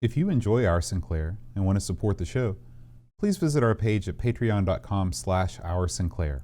If you enjoy our Sinclair and want to support the show, please visit our page at patreon.com/oursinclair.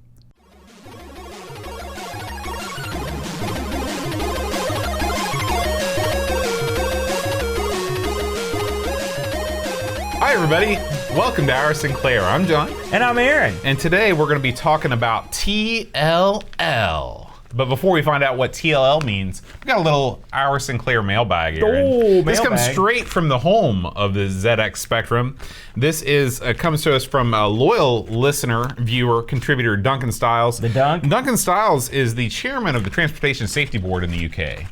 Hi everybody, welcome to Our Sinclair. I'm John. And I'm Aaron. And today we're going to be talking about T.L.L. But before we find out what T.L.L. means, we got a little Our Sinclair mailbag, Aaron. This comes straight from the home of the ZX Spectrum. This is comes to us from a loyal listener, viewer, contributor, Duncan Stiles. The Dunk? Duncan Stiles is the chairman of the Transportation Safety Board in the UK.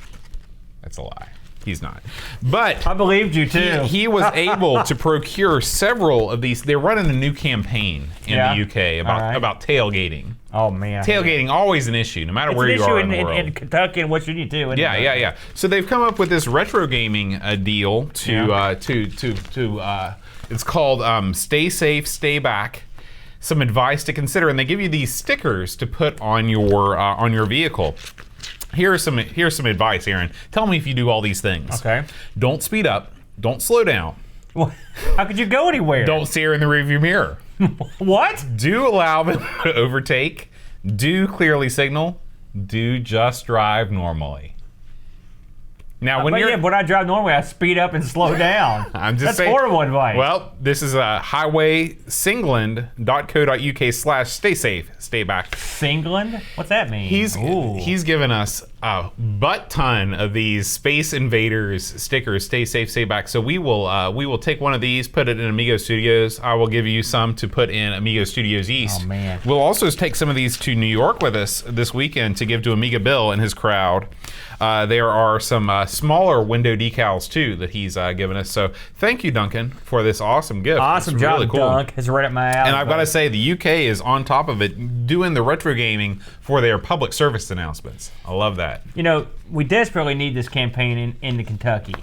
That's a lie. He's not. But I believed you too. He was able to procure several of these. They're running a new campaign in the UK about tailgating. Oh man. Tailgating always an issue, no matter where you are in the world. In Kentucky and West Virginia too. Yeah. So they've come up with this retro gaming deal to it's called Stay Safe, Stay Back. Some advice to consider, and they give you these stickers to put on your vehicle. Here's some advice, Aaron. Tell me if you do all these things. Okay. Don't speed up. Don't slow down. Well, how could you go anywhere? Don't stare in the rearview mirror. What? Do allow them to overtake. Do clearly signal. Do just drive normally. Now, when I'm just That's saying. horrible advice. Well, this is highwaysingland.co.uk/stay safe, stay back. Singland? What's that mean? He's given us a butt ton of these Space Invaders stickers, stay safe, stay back. So we will take one of these, put it in Amigo Studios. I will give you some to put in Amigo Studios East. Oh man. We'll also take some of these to New York with us this weekend to give to Amiga Bill and his crowd. There are some smaller window decals too that he's given us. So thank you, Duncan, for this awesome gift. Awesome job, really cool. Dunk. It's right up my alley. And I've got to say, the UK is on top of it, doing the retro gaming for their public service announcements. I love that. You know, we desperately need this campaign in Kentucky.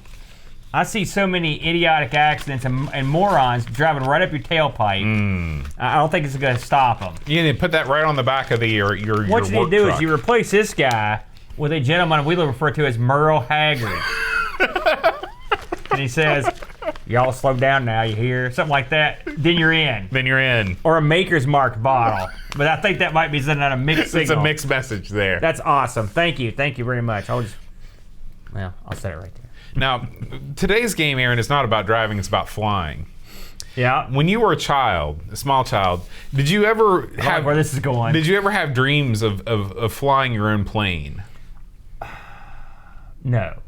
I see so many idiotic accidents and morons driving right up your tailpipe. I don't think it's going to stop them. You need to put that right on the back of your What you need to do is you replace this guy with a gentleman we refer to as Merle Haggard. And he says, y'all slow down now, you hear? Something like that. Then you're in. Or a Maker's Mark bottle. But I think that might be sending out a mixed signal. It's a mixed message there. That's awesome. Thank you. Thank you very much. I'll set it right there. Now, today's game, Aaron, is not about driving, it's about flying. Yeah. When you were a small child, did you ever have where this is going? Did you ever have dreams of flying your own plane? No.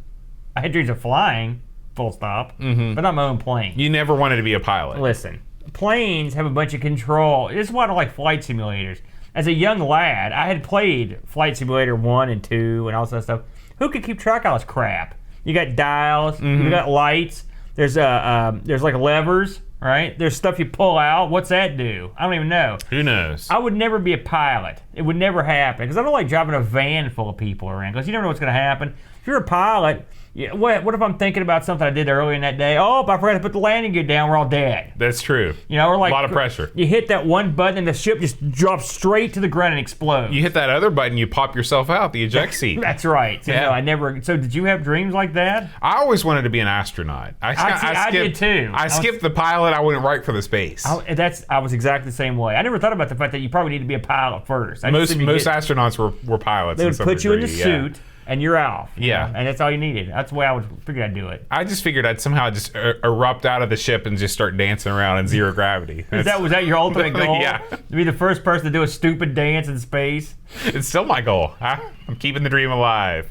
I had dreams of flying, full stop, but not my own plane. You never wanted to be a pilot. Listen, planes have a bunch of control. This is why I don't like flight simulators. As a young lad, I had played Flight Simulator 1 and 2 and all that stuff. Who could keep track of all this crap? You got dials, you got lights, there's like levers, right? There's stuff you pull out. What's that do? I don't even know. Who knows? I would never be a pilot. It would never happen because I don't like driving a van full of people around because you never know what's going to happen. If you're a pilot, what if I'm thinking about something I did earlier in that day? Oh, if I forgot to put the landing gear down, we're all dead. That's true. You know, or like a lot of pressure. You hit that one button and the ship just drops straight to the ground and explodes. You hit that other button, you pop yourself out, the eject seat. That's right. So, yeah. No, So did you have dreams like that? I always wanted to be an astronaut. I did too. I skipped the pilot. I went right for the space. I was exactly the same way. I never thought about the fact that you probably need to be a pilot first. Most astronauts were pilots. They would put you in the suit. And you're off. Yeah. And that's all you needed. That's the way I would figure I'd do it. I just figured I'd somehow just erupt out of the ship and just start dancing around in zero gravity. Was that your ultimate goal? Yeah. To be the first person to do a stupid dance in space? It's still my goal. I'm keeping the dream alive.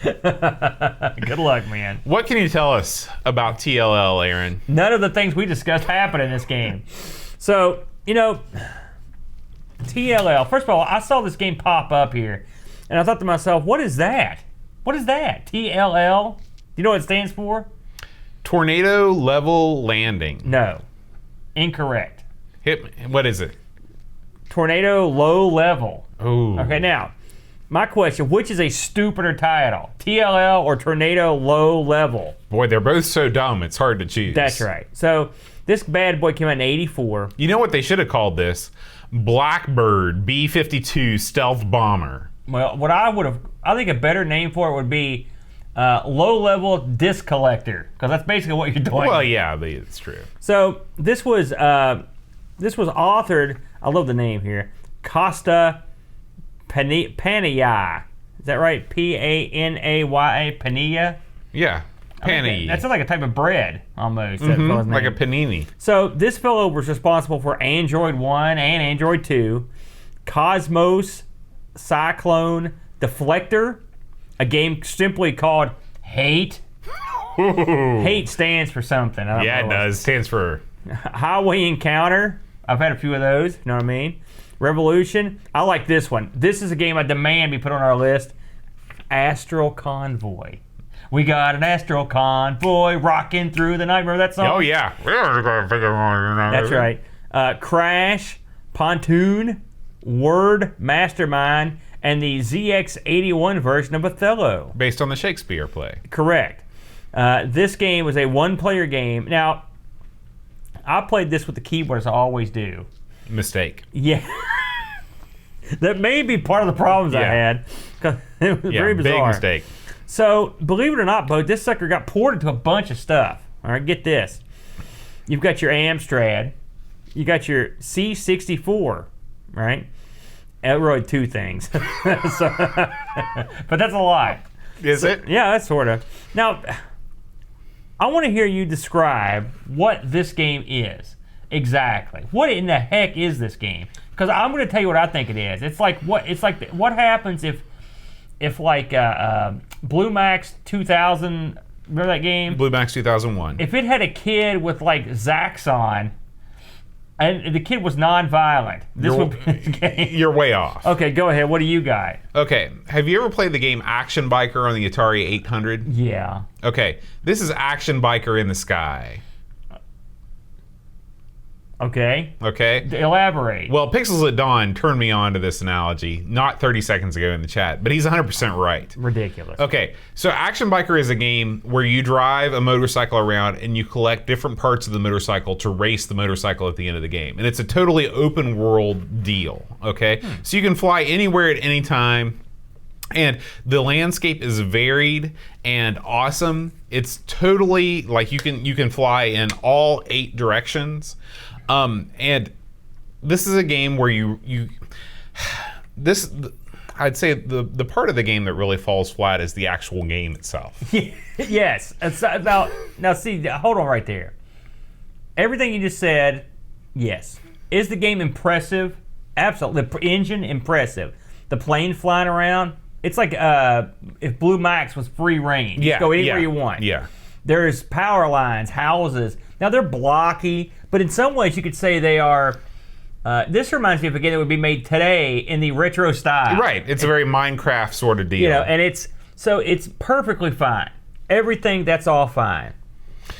Good luck, man. What can you tell us about T.L.L, Aaron? None of the things we discussed happen in this game. So, T.L.L. First of all, I saw this game pop up here. And I thought to myself, what is that? What is that? T.L.L? Do you know what it stands for? Tornado Level Landing. No. Incorrect. What is it? Tornado Low Level. Ooh. Okay, now, my question, which is a stupider title? T.L.L or Tornado Low Level? Boy, they're both so dumb, it's hard to choose. That's right. So, this bad boy came out in '84. You know what they should have called this? Blackbird B-52 Stealth Bomber. Well, I think a better name for it would be low-level disc collector, because that's basically what you're doing. Well, yeah, it's true. So this was authored. I love the name here. Costa Panaya. Is that right? Panaya. Panaya. Yeah, panini. That's like a type of bread almost. That Mhm, fellow's like a name. panini. So this fellow was responsible for Android 1 and Android 2, Cosmos, Cyclone, Deflector, a game simply called Hate. Hate stands for something. I don't Yeah, know it does. Stands for. Highway Encounter. I've had a few of those. You know what I mean? Revolution. I like this one. This is a game I demand be put on our list. Astral Convoy. We got an astral convoy rocking through the night. Remember that song? Oh yeah. That's right. Crash, Pontoon, Word, Mastermind, and the ZX81 version of Othello. Based on the Shakespeare play. Correct. This game was a one-player game. Now, I played this with the keyboard as I always do. Mistake. Yeah. That may be part of the problems I Yeah. had. 'Cause it was very bizarre. Big mistake. So, believe it or not, Bo, this sucker got ported to a bunch of stuff. All right, get this. You've got your Amstrad. You got your C64, right? It wrote two things. So, but that's a lot. Is it? Yeah, that's sort of. Now, I want to hear you describe what this game is exactly. What in the heck is this game? Because I'm going to tell you what I think it is. It's like what happens if like Blue Max 2000. Remember that game? Blue Max 2001. If it had a kid with like Zaxxon, and the kid was non-violent, this would be the game. You're way off. Okay, go ahead. What do you got? Okay, have you ever played the game Action Biker on the Atari 800? Yeah. Okay, this is Action Biker in the Sky. Okay. Okay? Elaborate. Well, Pixels at Dawn turned me on to this analogy, not 30 seconds ago in the chat, but he's 100% right. Ridiculous. Okay, so Action Biker is a game where you drive a motorcycle around and you collect different parts of the motorcycle to race the motorcycle at the end of the game. And it's a totally open world deal, okay? So you can fly anywhere at any time. And the landscape is varied and awesome. It's totally like you can fly in all 8 directions. And this is a game where I'd say the part of the game that really falls flat is the actual game itself. Yes. Now see, hold on right there. Everything you just said, yes. Is the game impressive? Absolutely. The engine, impressive. The plane flying around, it's like if Blue Max was free reign. Yeah, Just go anywhere you want. Yeah. There's power lines, houses. Now they're blocky, but in some ways you could say they are. This reminds me of a game that would be made today in the retro style. Right. It's a very Minecraft sort of deal. You know, and it's perfectly fine. Everything, that's all fine.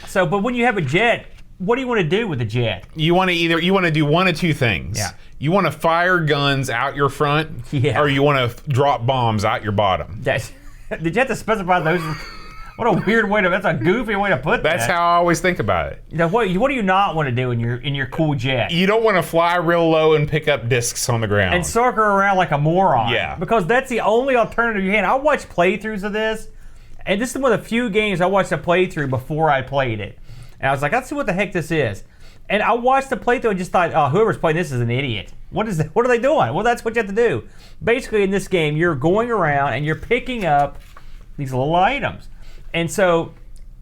So, but when you have a jet, what do you want to do with the jet? You want to do one of two things. Yeah. You want to fire guns out your front, Yeah. or you want to drop bombs out your bottom. Did you have to specify those? What a weird way to. That's a goofy way to put that. That's how I always think about it. You know, what do you not want to do in your cool jet? You don't want to fly real low and pick up discs on the ground. And circle around like a moron. Yeah. Because that's the only alternative you had. I watched playthroughs of this, and this is one of the few games I watched a playthrough before I played it. And I was like, let's see what the heck this is. And I watched the playthrough and just thought, oh, whoever's playing this is an idiot. What are they doing? Well, that's what you have to do. Basically, in this game, you're going around and you're picking up these little items. And so,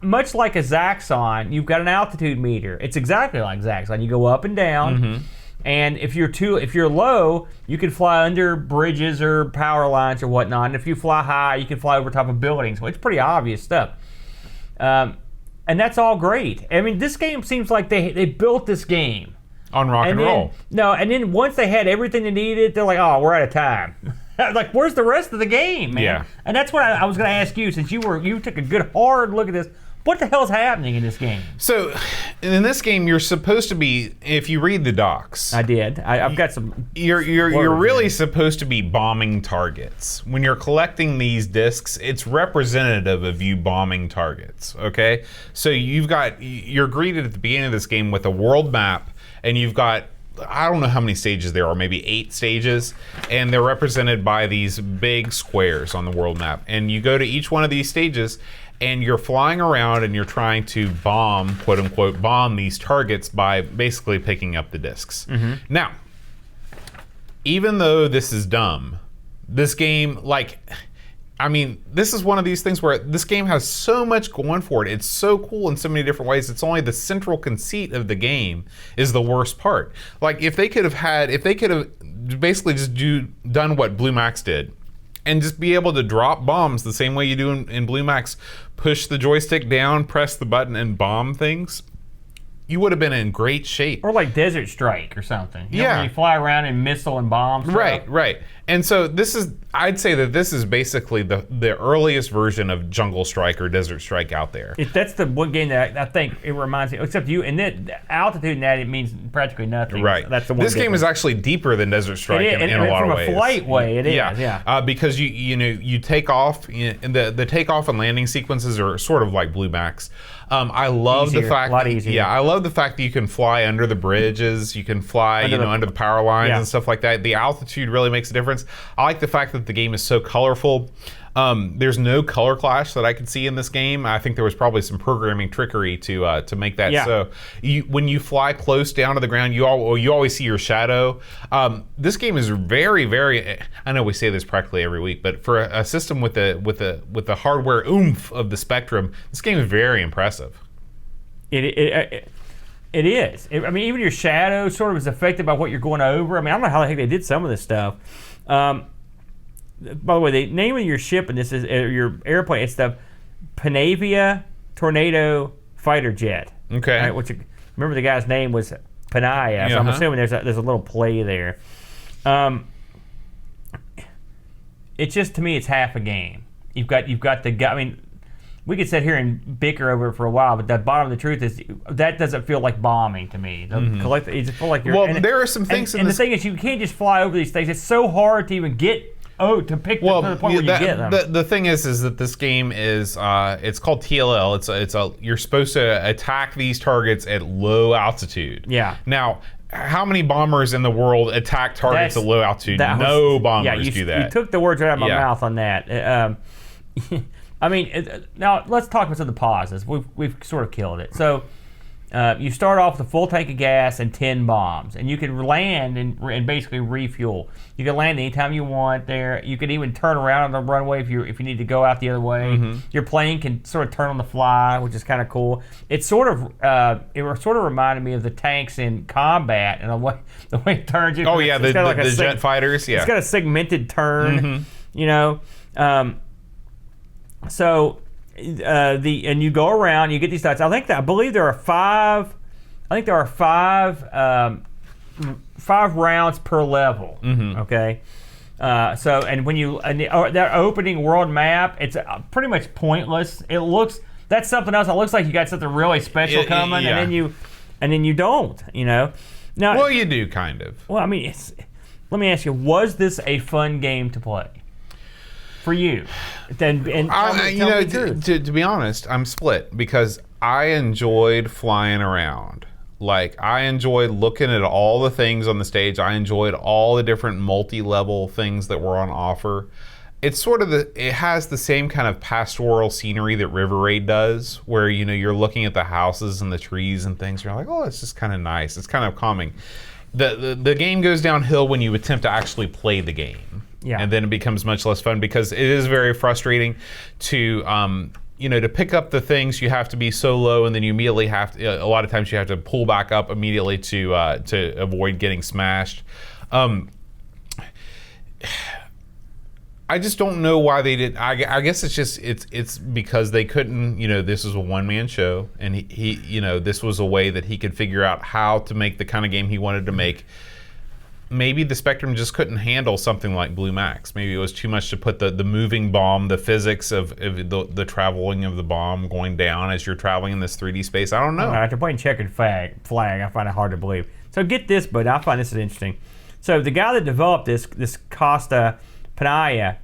much like a Zaxxon, you've got an altitude meter. It's exactly like Zaxxon. You go up and down, and if you're low, you can fly under bridges or power lines or whatnot. And if you fly high, you can fly over top of buildings. So it's pretty obvious stuff. And that's all great. I mean, this game seems like they built this game on rock and roll. No, and then once they had everything they needed, they're like, oh, we're out of time. Like, where's the rest of the game, man? Yeah. And that's what I was going to ask you, since you took a good hard look at this. What the hell's happening in this game? So, in this game, you're supposed to be, if you read the docs, I did. I've got some. You're really supposed to be bombing targets. When you're collecting these discs, it's representative of you bombing targets. Okay, so you're greeted at the beginning of this game with a world map, and you've got I don't know how many stages there are, maybe 8 stages, and they're represented by these big squares on the world map. And you go to each one of these stages, and you're flying around and you're trying to bomb, quote unquote, bomb these targets by basically picking up the discs. Now, even though this is dumb, this game, this is one of these things where this game has so much going for it. It's so cool in so many different ways. It's only the central conceit of the game is the worst part. Like, if they could have basically just done what Blue Max did, and just be able to drop bombs the same way you do in Blue Max, push the joystick down, press the button, and bomb things, you would have been in great shape. Or like Desert Strike or something. You know, where you fly around and missile and bomb stuff. Right. And so I'd say that this is basically the earliest version of Jungle Strike or Desert Strike out there. That's the one game that I think it reminds me, except you, and then altitude in that, it means practically nothing. Right. That's the one. This game is actually deeper than Desert Strike in a lot of ways. From a flight way, it is. Yeah. Because you take off, and the takeoff and landing sequences are sort of like Blue Max. I love the fact I love the fact that you can fly under the bridges, you can fly under the power lines and stuff like that. The altitude really makes a difference. I like the fact that the game is so colorful. There's no color clash that I could see in this game. I think there was probably some programming trickery to make that so. When you fly close down to the ground, you always see your shadow. This game is very, very. I know we say this practically every week, but for a system with the hardware oomph of the Spectrum, this game is very impressive. It is. Even your shadow sort of is affected by what you're going over. I don't know how the heck they did some of this stuff. By the way, the name of your ship and this is your airplane. It's the Panavia Tornado Fighter Jet. Okay. Right, which remember the guy's name was Panaya, so I'm assuming there's a little play there. It's just, to me, it's half a game. You've got the guy. We could sit here and bicker over it for a while, but the bottom of the truth is that doesn't feel like bombing to me. You just feel like you're. Well, there are some things. And the thing is, you can't just fly over these things. It's so hard to even get. To pick them to the point where you get them. The thing is that this game is it's called T.L.L. You're supposed to attack these targets at low altitude. Yeah. Now, how many bombers in the world attack targets at low altitude? No bombers do that. You took the words right out of my mouth on that. Now let's talk about some of the pauses. We've sort of killed it. So. You start off with a full tank of gas and 10 bombs, and you can land and basically refuel. You can land anytime you want there. You can even turn around on the runway if you need to go out the other way. Your plane can sort of turn on the fly, which is kind of cool. It sort of reminded me of the tanks in combat and the way it turns. The jet fighters. Yeah, it's got a segmented turn. And you go around, you get these dots. I believe there are five rounds per level. Okay, and when that opening world map, it's pretty much pointless. That's something else. It looks like you got something really special coming, and then you don't. Now, well, you do kind of. Well, let me ask you: was this a fun game to play? For you, to be honest, I'm split because I enjoyed flying around. Like, I enjoyed looking at all the things on the stage. I enjoyed all the different multi-level things that were on offer. It's sort of it has the same kind of pastoral scenery that River Raid does, where you're looking at the houses and the trees and things. You're like, oh, it's just kind of nice. It's kind of calming. The game goes downhill when you attempt to actually play the game. Yeah. And then it becomes much less fun because it is very frustrating to pick up the things. You have to be so low, and then you immediately have to. A lot of times you have to pull back up immediately to avoid getting smashed. I just don't know why they did. I guess it's because they couldn't. This was a one-man show, and he this was a way that he could figure out how to make the kind of game he wanted to make. Maybe the Spectrum just couldn't handle something like Blue Max. Maybe it was too much to put the moving bomb, the physics of the traveling of the bomb going down as you're traveling in this 3D space. I don't know. After playing checkered flag, I find it hard to believe. So get this, but I find this is interesting. So the guy that developed this Costa Panaya,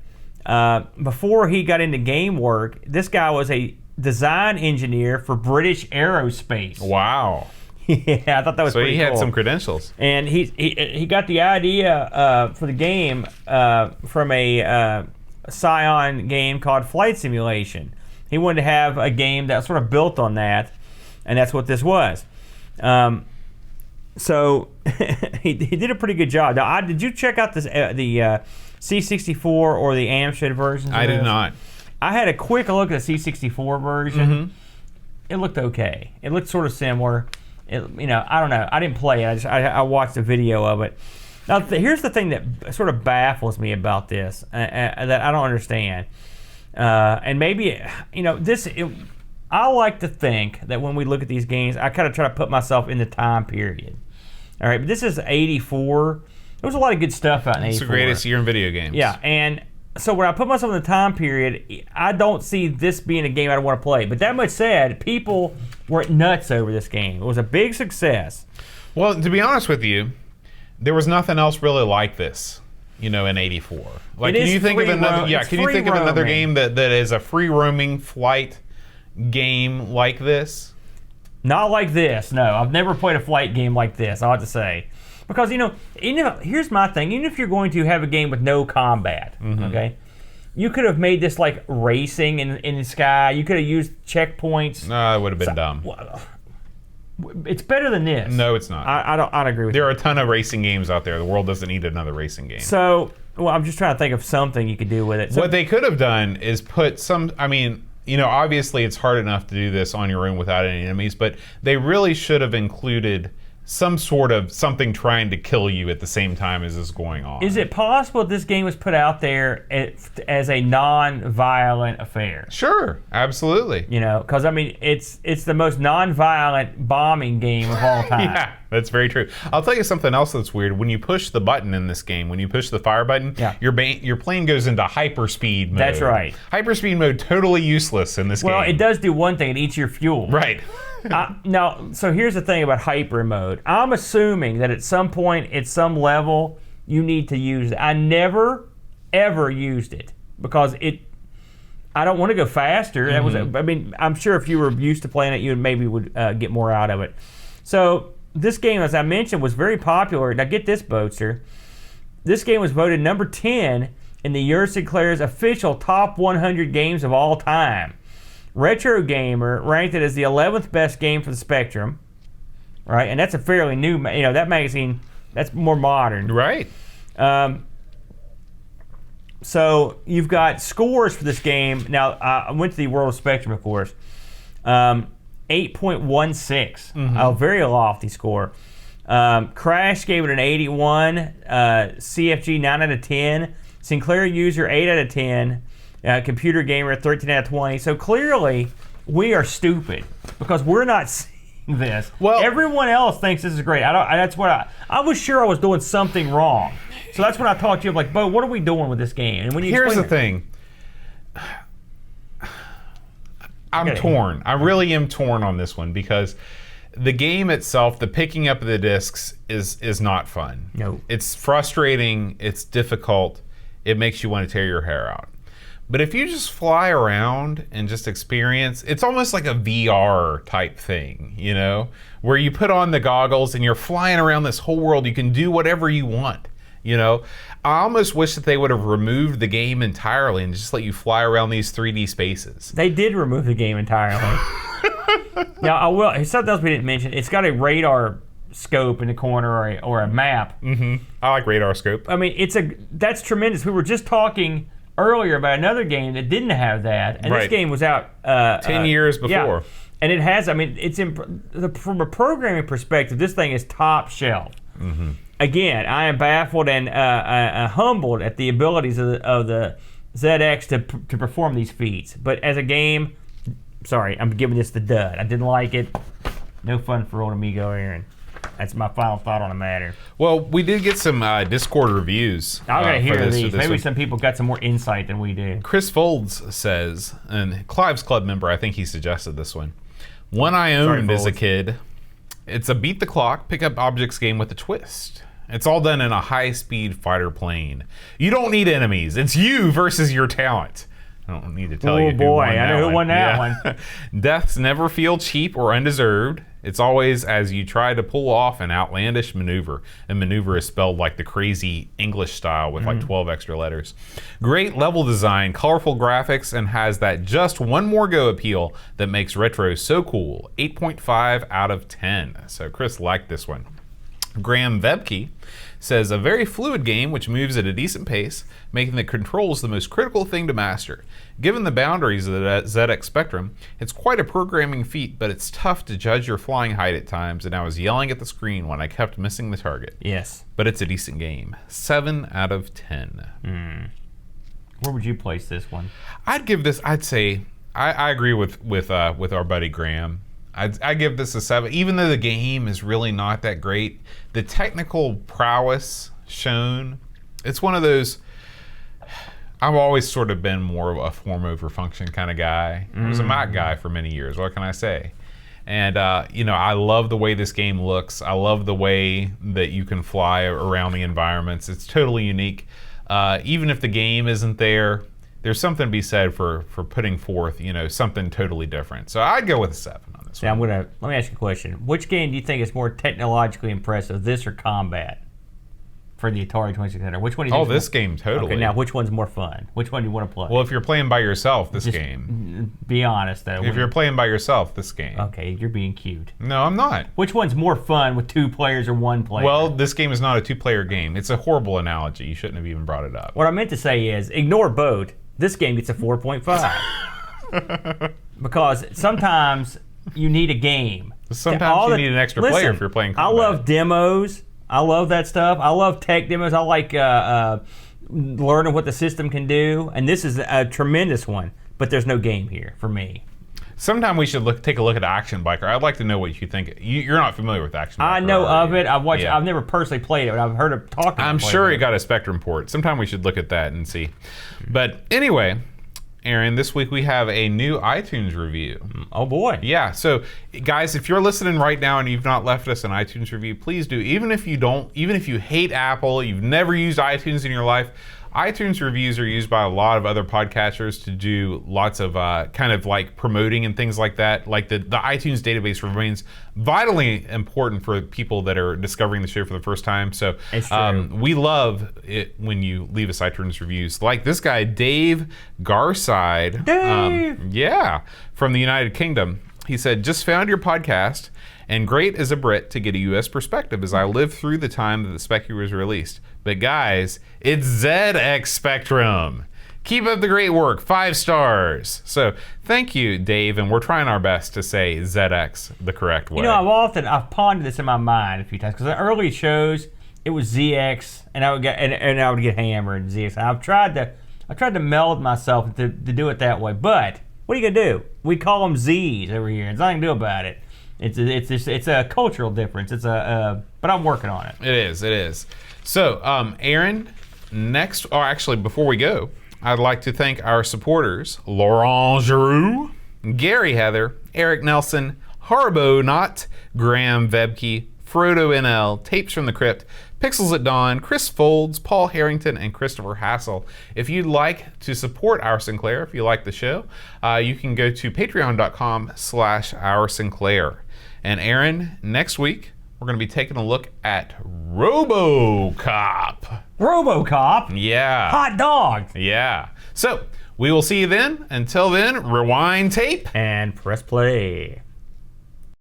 before he got into game work, this guy was a design engineer for British Aerospace. Wow. Yeah, I thought that was pretty cool. So he had some credentials. And he got the idea for the game from a Scion game called Flight Simulation. He wanted to have a game that sort of built on that, and that's what this was. So he did a pretty good job. Now, did you check out this the C64 or the Amstrad versions? I did not. I had a quick look at the C64 version. Mm-hmm. It looked okay. It looked sort of similar. I don't know. I didn't play it. I watched a video of it. Now, here's the thing that sort of baffles me about this that I don't understand. And maybe, I like to think that when we look at these games, I kind of try to put myself in the time period. All right, but this is 84. There was a lot of good stuff out in 84. It's the greatest year in video games. Yeah, and so when I put myself in the time period, I don't see this being a game I want to play. But that much said, people were nuts over this game. It was a big success. Well, to be honest with you, there was nothing else really like this, in 84. Like, can you think of another? Yeah, can you think of another game that is a free roaming flight game like this? Not like this. No, I've never played a flight game like this. I have to say. Because, here's my thing. Even if you're going to have a game with no combat, okay, you could have made this like racing in the sky. You could have used checkpoints. No, it would have been dumb. It's better than this. No, it's not. I don't agree with you. There are a ton of racing games out there. The world doesn't need another racing game. So, I'm just trying to think of something you could do with it. What they could have done is put some, obviously it's hard enough to do this on your own without any enemies, but they really should have included some sort of something trying to kill you at the same time as this going on. Is it possible this game was put out there as a non-violent affair? Sure, absolutely. Because it's the most non-violent bombing game of all time. Yeah, that's very true. I'll tell you something else that's weird. When you push the button in this game, when you push the fire button, your plane goes into hyperspeed mode. That's right. Hyperspeed mode, totally useless in this game. Well, it does do one thing. It eats your fuel. Right. Now, so here's the thing about hyper mode. I'm assuming that at some point, at some level, you need to use it. I never, ever used it because I don't want to go faster. That was, I'm sure if you were used to playing it, you maybe would get more out of it. So this game, as I mentioned, was very popular. Now get this, Boatster. This game was voted number 10 in the Sinclair's official top 100 games of all time. Retro Gamer ranked it as the 11th best game for the Spectrum, right? And that's a fairly new, that magazine, that's more modern. Right. So you've got scores for this game. Now, I went to the World of Spectrum, of course. 8.16, a very lofty score. Crash gave it an 81, CFG 9 out of 10, Sinclair User 8 out of 10, Computer Gamer 13 out of 20. So clearly, we are stupid because we're not seeing this. Well, everyone else thinks this is great. I was sure I was doing something wrong. So that's when I talked to you, like, Bo, what are we doing with this game? And when you here's the thing. I'm torn. I really am torn on this one because the game itself, the picking up of the discs, is not fun. No. It's frustrating. It's difficult. It makes you want to tear your hair out. But if you just fly around and just experience, it's almost like a VR type thing, where you put on the goggles and you're flying around this whole world. You can do whatever you want, I almost wish that they would have removed the game entirely and just let you fly around these 3D spaces. They did remove the game entirely. Now, something else we didn't mention, it's got a radar scope in the corner or a map. Mm-hmm. I like radar scope. That's tremendous. We were just talking earlier about another game that didn't have that, and this game was out 10 years before. Yeah. And it has. It's from a programming perspective, this thing is top shelf. Mm-hmm. Again, I am baffled and humbled at the abilities of the ZX to perform these feats. But as a game, sorry, I'm giving this the dud. I didn't like it. No fun for old Amigo Aaron. That's my final thought on the matter. Well, we did get some Discord reviews. I gotta hear these. Maybe some people got some more insight than we do. Chris Folds says, and Clive's Club member, I think he suggested this one. One I owned as a kid. It's a beat the clock, pick up objects game with a twist. It's all done in a high-speed fighter plane. You don't need enemies. It's you versus your talent. I don't need to tell you who won that one. I know who won that one. Deaths never feel cheap or undeserved. It's always as you try to pull off an outlandish maneuver. And maneuver is spelled like the crazy English style with like 12 extra letters. Great level design, colorful graphics, and has that just one more go appeal that makes retro so cool. 8.5 out of 10. So Chris liked this one. Graham Vebke says, a very fluid game which moves at a decent pace, making the controls the most critical thing to master. Given the boundaries of the ZX Spectrum, it's quite a programming feat, but it's tough to judge your flying height at times, and I was yelling at the screen when I kept missing the target. Yes. But it's a decent game. 7 out of 10. Where would you place this one? I'd give this, I'd say, I agree with our buddy Graham. I give this a 7, even though the game is really not that great. The technical prowess shown, it's one of those. I've always sort of been more of a form over function kind of guy. I was a Mac guy for many years. What can I say? And I love the way this game looks. I love the way that you can fly around the environments. It's totally unique. Even if the game isn't there, there's something to be said for putting forth, something totally different. So I'd go with a 7 on this one. Let me ask you a question. Which game do you think is more technologically impressive, this or Combat? For the Atari 2600. Which one do you think? Oh, this game, totally. Okay, now which one's more fun? Which one do you want to play? Well, if you're playing by yourself, this game. Be honest, though. If you're playing by yourself, this game. Okay, you're being cute. No, I'm not. Which one's more fun with 2 players or 1 player? Well, this game is not a 2-player game. It's a horrible analogy. You shouldn't have even brought it up. What I meant to say is, ignore boat. This game gets a 4.5. Because sometimes you need a game. Sometimes you need an extra player if you're playing Combat. I love demos. I love that stuff. I love tech demos. I like learning what the system can do. And this is a tremendous one. But there's no game here for me. Sometime we should take a look at Action Biker. I'd like to know what you think. You're not familiar with Action Biker. I know of it. I've watched. Yeah. I've never personally played it, but I've heard of talking. I'm sure it got a Spectrum port. Sometime we should look at that and see. But anyway, Aaron, this week we have a new iTunes review. Oh boy. Yeah, so guys, if you're listening right now and you've not left us an iTunes review, please do. Even if you hate Apple, you've never used iTunes in your life, iTunes reviews are used by a lot of other podcasters to do lots of kind of like promoting and things like that. Like the iTunes database remains vitally important for people that are discovering the show for the first time. So we love it when you leave us iTunes reviews. Like this guy, Dave Garside. Dave! From the United Kingdom. He said, just found your podcast, and great as a Brit to get a U.S. perspective as I lived through the time that the Spectre was released. But guys, it's ZX Spectrum. Keep up the great work. 5 stars. So thank you, Dave, and we're trying our best to say ZX the correct way. I've pondered this in my mind a few times because the early shows it was ZX, and I would get hammered in ZX. I've tried to meld myself to do it that way, but what are you gonna do? We call them Z's over here. There's nothing to do about it. It's a cultural difference. But I'm working on it. It is. So, Aaron, before we go, I'd like to thank our supporters, Laurent Giroux, Gary Heather, Eric Nelson, Harbo Knott, Graham Vebke, Frodo NL, Tapes from the Crypt, Pixels at Dawn, Chris Folds, Paul Harrington, and Christopher Hassel. If you'd like to support Our Sinclair, if you like the show, you can go to patreon.com/Our Sinclair. And Aaron, next week, we're going to be taking a look at RoboCop. RoboCop? Yeah. Hot dog. Yeah. So, we will see you then. Until then, rewind tape. And press play.